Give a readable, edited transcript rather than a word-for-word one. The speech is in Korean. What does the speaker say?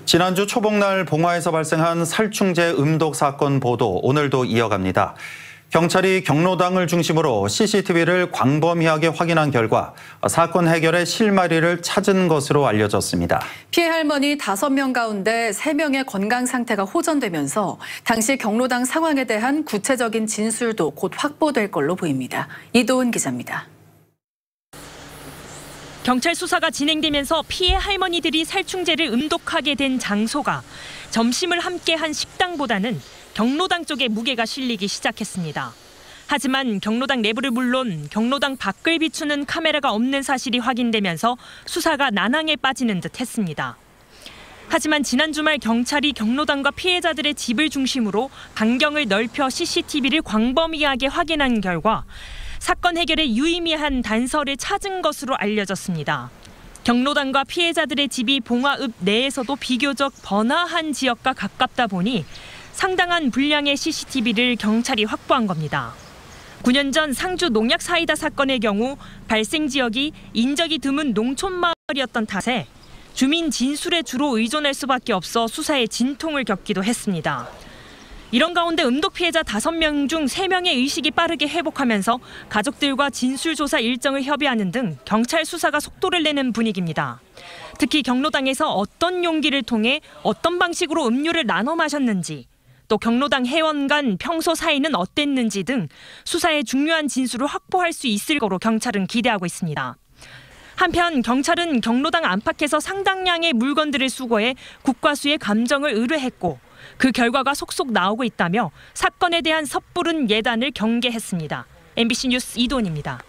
지난주 초복날 봉화에서 발생한 살충제 음독 사건 보도 오늘도 이어갑니다. 경찰이 경로당을 중심으로 CCTV를 광범위하게 확인한 결과 사건 해결의 실마리를 찾은 것으로 알려졌습니다. 피해 할머니 5명 가운데 3명의 건강 상태가 호전되면서 당시 경로당 상황에 대한 구체적인 진술도 곧 확보될 걸로 보입니다. 이도훈 기자입니다. 경찰 수사가 진행되면서 피해 할머니들이 살충제를 음독하게 된 장소가 점심을 함께한 식당보다는 경로당 쪽에 무게가 실리기 시작했습니다. 하지만 경로당 내부를 물론 경로당 밖을 비추는 카메라가 없는 사실이 확인되면서 수사가 난항에 빠지는 듯 했습니다. 하지만 지난 주말 경찰이 경로당과 피해자들의 집을 중심으로 반경을 넓혀 CCTV를 광범위하게 확인한 결과 사건 해결에 유의미한 단서를 찾은 것으로 알려졌습니다. 경로당과 피해자들의 집이 봉화읍 내에서도 비교적 번화한 지역과 가깝다 보니 상당한 분량의 CCTV를 경찰이 확보한 겁니다. 9년 전 상주 농약 사이다 사건의 경우 발생 지역이 인적이 드문 농촌 마을이었던 탓에 주민 진술에 주로 의존할 수밖에 없어 수사에 진통을 겪기도 했습니다. 이런 가운데 음독 피해자 5명 중 3명의 의식이 빠르게 회복하면서 가족들과 진술조사 일정을 협의하는 등 경찰 수사가 속도를 내는 분위기입니다. 특히 경로당에서 어떤 용기를 통해 어떤 방식으로 음료를 나눠 마셨는지, 또 경로당 회원 간 평소 사이는 어땠는지 등 수사에 중요한 진술을 확보할 수 있을 거로 경찰은 기대하고 있습니다. 한편 경찰은 경로당 안팎에서 상당량의 물건들을 수거해 국과수에 감정을 의뢰했고 그 결과가 속속 나오고 있다며 사건에 대한 섣부른 예단을 경계했습니다. MBC 뉴스 이도훈입니다.